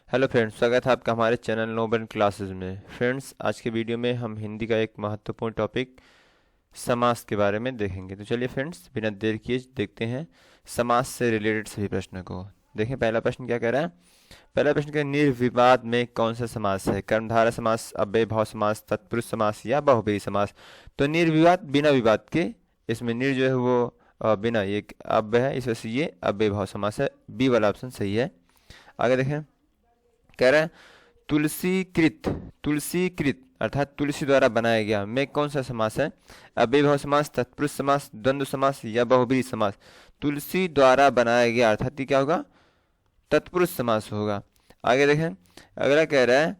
Hello friends, स्वागत है आपका हमारे चैनल नोबल क्लासेस में। फ्रेंड्स, आज के वीडियो में हम हिंदी का एक महत्वपूर्ण टॉपिक समास के बारे में देखेंगे। तो चलिए फ्रेंड्स, बिना देर किए देखते हैं समास से रिलेटेड सभी प्रश्नों को। देखें, पहला प्रश्न क्या कह रहा है। पहला प्रश्न क्या है, निर्विवाद में कौन सा समास है? कर्मधारय समास, अव्ययीभाव समास, तत्पुरुष समास या बहुब्रीहि समास? तो निर्विवाद, बिना विवाद के। इसमें निर जो है वो बिना, ये अव्यय है, इस वजह से ये अव्ययीभाव समास है। बी वाला ऑप्शन सही है। आगे देखें, कह रहा है तुलसीकृत। तुलसीकृत अर्थात तुलसी द्वारा बनाया गया में कौन सा समास है? अव्ययीभाव समास, तत्पुरुष समास, द्वंद्व समास या बहुब्रीहि समास? तुलसी द्वारा बनाया गया अर्थात ये क्या होगा? तत्पुरुष समास होगा। आगे देखें, अगला कह रहा है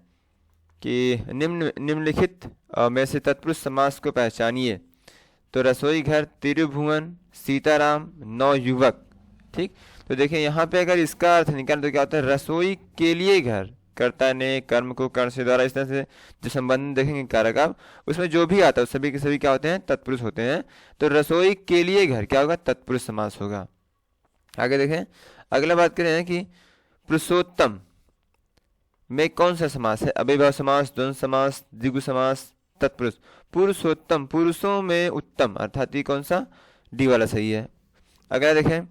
कि निम्नलिखित में से तत्पुरुष समास को पहचानिए। तो रसोई घर, त्रिभुवन, सीताराम, नवयुवक। ठीक, तो देखिए यहाँ पे अगर इसका अर्थ निकालें तो क्या होता है? रसोई के लिए घर, कर्ता ने कर्म को कर्ण से द्वारा, इस तरह से जो संबंध देखेंगे कारक आप, उसमें जो भी आता है सभी के सभी क्या होते हैं? तत्पुरुष होते हैं। तो रसोई के लिए घर क्या होगा? तत्पुरुष समास होगा। आगे देखें, अगला बात करें कि पुरुषोत्तम में कौन सा समास है? अव्ययीभाव समास, द्वंद्व समास, द्विगु समास, तत्पुरुष? पुरुषोत्तम, पुरुषों में उत्तम अर्थात ये कौन सा? डी वाला सही है। अगला देखें,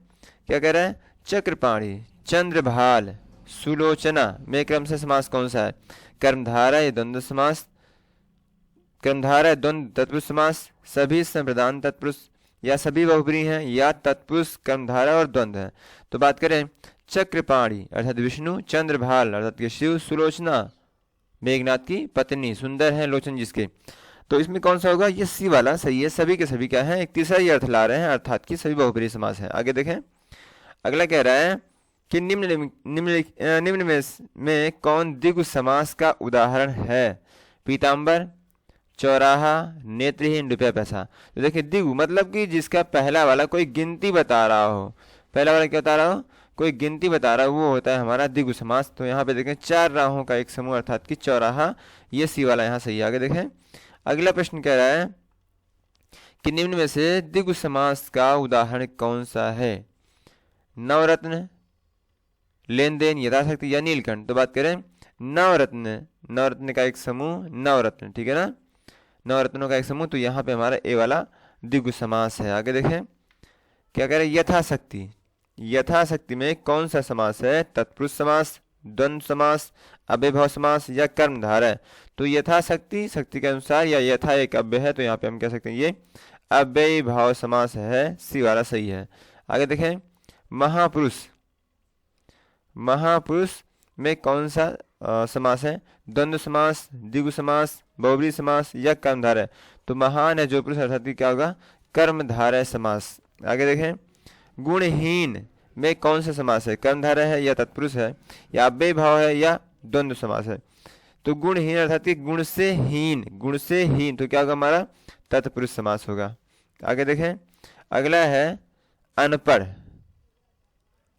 क्या कह रहा है? चक्रपाणी, चंद्रभाल, सुलोचना में क्रम से समास कौन सा है? कर्मधारय, द्वंद्व समास, कर्मधारय, द्वंद्व, तत्पुरुष समास, सभी संप्रदान तत्पुरुष या सभी बहुब्रीहि हैं या तत्पुरुष कर्मधारय और द्वंद्व है? तो बात करें चक्रपाणी अर्थात विष्णु, चंद्रभाल अर्थात के शिव, सुलोचना मेघनाथ की पत्नी, सुंदर है लोचन जिसके। तो इसमें कौन सा होगा? ये सी वाला सही है। सभी के सभी क्या है? एक तीसरा ही अर्थ ला रहे हैं अर्थात कि सभी बहुब्रीहि समास है। आगे देखें, अगला कह रहा है कि निम्न में कौन द्विगु समास का उदाहरण है? पीताम्बर, चौराहा, नेत्रहीन, रुपया पैसा। तो देखिए द्विगु मतलब कि जिसका पहला वाला कोई गिनती बता रहा हो। पहला वाला क्या बता रहा हो? कोई गिनती बता रहा हो, वो होता है हमारा द्विगु समास। तो यहाँ पे देखें चार राहों का एक समूह अर्थात कि चौराहा, ये सी वाला यहाँ सही है। आगे देखें, अगला प्रश्न कह रहा है कि निम्न में से द्विगु समास का उदाहरण कौन सा है? नवरत्न, लेन देन, यथाशक्ति या नीलकंठ? तो बात करें नवरत्न, नवरत्न का एक समूह नवरत्न, ठीक है ना, नवरत्नों का एक समूह। तो यहाँ पे हमारा ए वाला द्विगु समास है। आगे देखें, क्या कह रहे हैं? यथाशक्ति, यथाशक्ति में कौन सा समास है? तत्पुरुष समास, द्वंद्व समास, अव्ययीभाव समास या कर्मधारय? तो यथाशक्ति, शक्ति के अनुसार, या यथा एक अव्यय है तो यहाँ पे हम कह सकते हैं ये अव्ययीभाव समास है। सी वाला सही है। आगे देखें, महापुरुष, महापुरुष में कौन सा समास है? द्वंद्व समास, द्विगु समास, बहुब्रीहि समास या कर्मधारय? तो महान है जो पुरुष अर्थात क्या होगा? कर्मधारय समास। आगे देखें, गुणहीन में कौन सा समास है? कर्मधारय है या तत्पुरुष है या अव्ययीभाव है या द्वंद्व समास है? तो गुणहीन अर्थात कि गुण से हीन, गुण से हीन, तो क्या होगा हमारा? तत्पुरुष समास होगा। आगे देखें, अगला है अनपढ़।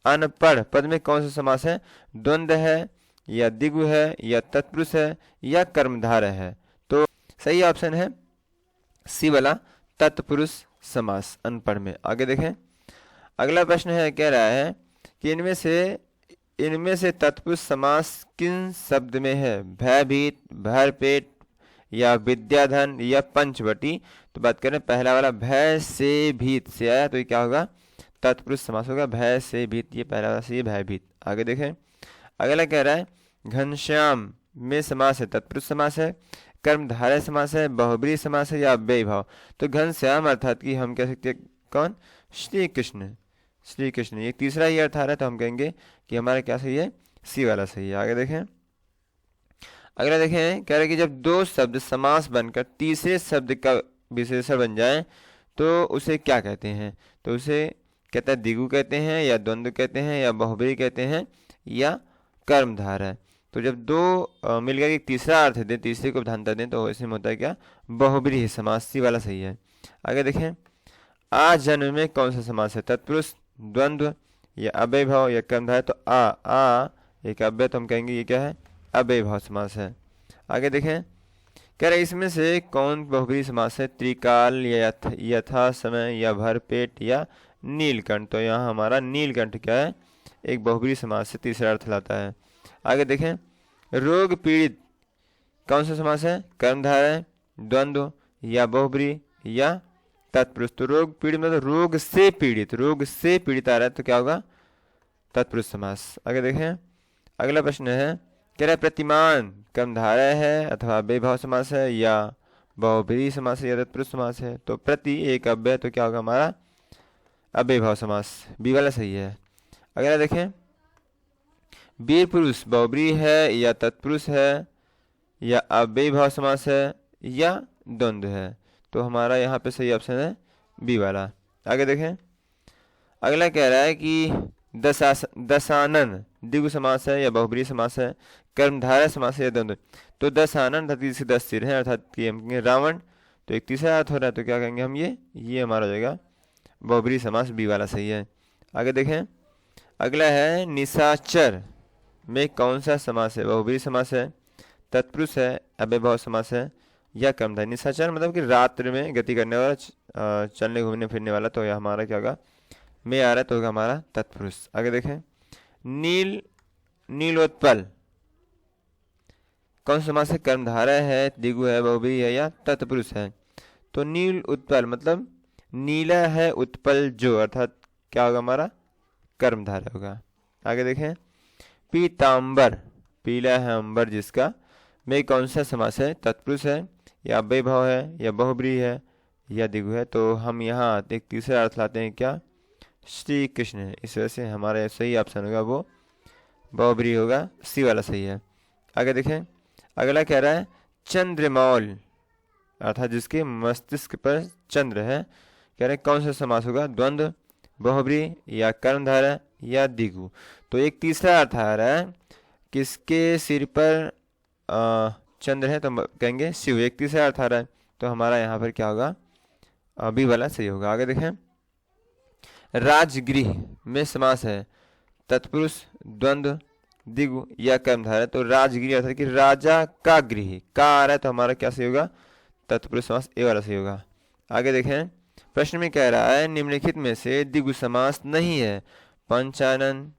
अनपढ़ पद में कौन सा समास है? द्वंद्व है या द्विगु है या तत्पुरुष है या कर्मधारय है? तो सही ऑप्शन है सी वाला तत्पुरुष समास अनपढ़ में। आगे देखें, अगला प्रश्न है, कह रहा है कि इनमें से तत्पुरुष समास किन शब्द में है? भयभीत, भरपेट या विद्याधन या पंचवटी? तो बात करें पहला वाला भय से भीत से आया तो ये क्या होगा? तत्पुरुष समास होगा। भय से भीत, ये पहला वाला ये भयभीत। आगे देखें, अगला कह रहा है घनश्याम में समास है, तत्पुरुष समास है, कर्मधारय समास है, बहुब्रीहि समास है या अव्ययीभाव? तो घनश्याम अर्थात कि हम कह सकते हैं कौन? श्री कृष्ण, श्री कृष्ण। ये तीसरा ही अर्थ आ रहा है तो हम कहेंगे कि हमारा क्या सही है? सी वाला सही है। आगे देखें, अगला देखें, कह रहे हैं कि जब दो शब्द समास बनकर तीसरे शब्द का विशेषण बन जाए तो उसे क्या कहते हैं? तो उसे कहता है द्विगु कहते हैं या द्वंद्व कहते हैं या बहुब्रीहि कहते हैं या कर्मधारय? तो जब दो मिलकर एक तीसरा अर्थ दें, तीसरे को प्रधानता दें तो इसमें होता है क्या? बहुब्रीहि समास। सी वाला सही है। आगे देखें, आ जन्म में कौन सा समास है? तत्पुरुष, द्वंद्व या अव्ययीभाव या कर्मधारय? तो आ एक अव्यय, तो हम कहेंगे ये क्या है? अव्ययीभाव समास है। आगे देखें, कह रहे इसमें से कौन बहुब्रीहि समास है? त्रिकाल या यथा समय या भरपेट या नीलकंठ? तो यहाँ हमारा नीलकंठ क्या है? एक बहुब्रीहि समास से तीसरा अर्थ लाता है। आगे देखें, रोग पीड़ित कौन सा समास है? कर्मधारय, द्वंद्व या बहुब्रीहि या तत्पुरुष। तो रोग पीड़ित मतलब रोग से पीड़ित, रोग से पीड़ित आ रहा है तो क्या होगा? तत्पुरुष समास। आगे देखें, अगला प्रश्न है, कह रहा है प्रतिमान कर्मधारय है अथवा अव्ययीभाव समास है या बहुब्रीहि समास है या तत्पुरुष समास है। तो प्रति एक अव्यय तो क्या होगा हमारा? अव्ययीभाव समास, बी वाला सही है। अगला देखें, वीर पुरुष बहुब्रीहि है या तत्पुरुष है या अव्ययीभाव समास है या द्वंद्व है। तो हमारा यहाँ पे सही ऑप्शन है बी वाला। आगे देखें, अगला कह रहा है कि दशानन द्विगु समास है या बहुब्रीहि समास है, कर्मधारय समास है या द्वंद्व। तो दशानन धरती से 10 सिर हैं, अर्थात कि हम कहेंगे रावण, तो एक तीसरा अर्थ हो रहा है तो क्या कहेंगे हम? ये हमारा हो जाएगा बहुब्रीहि समास, बी वाला सही है। आगे देखें, अगला है निशाचर में कौन सा समास है? बहुब्रीहि समास है, तत्पुरुष है, अव्ययीभाव समास है या कर्मधारय। निशाचर मतलब कि रात्रि में गति करने वाला, चलने घूमने फिरने वाला, तो यह हमारा क्या होगा? में आ रहा है तो होगा हमारा तत्पुरुष। आगे देखें, नीलोत्पल कौन सा समास है? कर्मधारय है, द्विगु है, बहुब्रीहि है या तत्पुरुष है। तो नील उत्पल मतलब नीला है उत्पल जो, अर्थात क्या होगा हमारा? कर्मधारय होगा। आगे देखें, पीतांबर पीला है अंबर जिसका, में कौन सा समास है? तत्पुरुष है या अव्ययीभाव है या बहुब्रीहि है या द्विगु है। तो हम यहाँ एक तीसरा अर्थ लाते हैं, क्या? श्री कृष्ण है। इस वजह से हमारा सही ऑप्शन होगा वो बहुब्रीहि होगा, सी वाला सही है। आगे देखें, अगला कह रहा है चंद्रमौल, अर्थात जिसके मस्तिष्क पर चंद्र है, कह रहे हैं कौन सा समास होगा? द्वंद्व, बहुब्रीहि या कर्मधारय या द्विगु। तो एक तीसरा अर्थ आ रहा है, किसके सिर पर चंद्र है तो कहेंगे शिव। एक तीसरा अर्थ आ रहा है तो हमारा यहाँ पर क्या होगा? बी वाला सही होगा। आगे देखें, राजगृह में समास है, तत्पुरुष, द्वंद्व, द्विगु या कर्मधारय। तो राजगृह अर्थात कि राजा का गृह, का आ रहा है तो हमारा क्या सही होगा? तत्पुरुष समास, ए वाला सही होगा। आगे देखें, प्रश्न में कह रहा है निम्नलिखित में से द्विगु समास नहीं है, पंचानन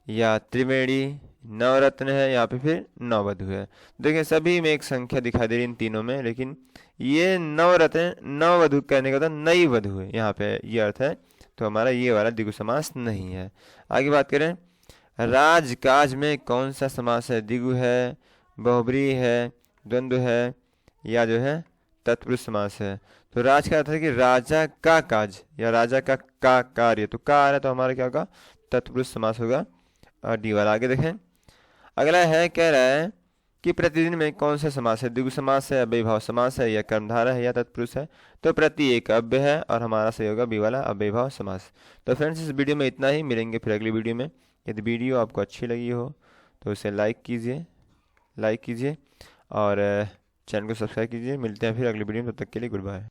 या त्रिवेणी, नवरत्न है या फिर नववधु है। देखिए सभी में एक संख्या दिखाई दे रही इन तीनों में, लेकिन ये नवरत्न नववधु कहने का मतलब नई वधु है, यहाँ पे ये अर्थ है, तो हमारा ये वाला द्विगु समास नहीं है। आगे बात करें, राजकाज में कौन सा समास है? द्विगु है, बहुब्रीहि है, द्वंद्व है या जो है तत्पुरुष समास है। तो राज का अर्थ है कि राजा का काज या राजा का कार्य, तो का आ रहा है तो हमारा क्या होगा? तत्पुरुष समास होगा, डी वाला। आगे देखें, अगला है, कह रहा है कि प्रतिदिन में कौन सा समास है? द्विगु समास है, अव्ययीभाव समास है या कर्मधारय है या तत्पुरुष है। तो प्रति एक अव्यय है और हमारा सही होगा बी वाला अव्ययीभाव समास। तो फ्रेंड्स इस वीडियो में इतना ही, मिलेंगे फिर अगली वीडियो में। यदि वीडियो आपको अच्छी लगी हो तो उसे लाइक कीजिए और चैनल को सब्सक्राइब कीजिए। मिलते हैं फिर अगली वीडियो में, तब तक के लिए गुड बाय।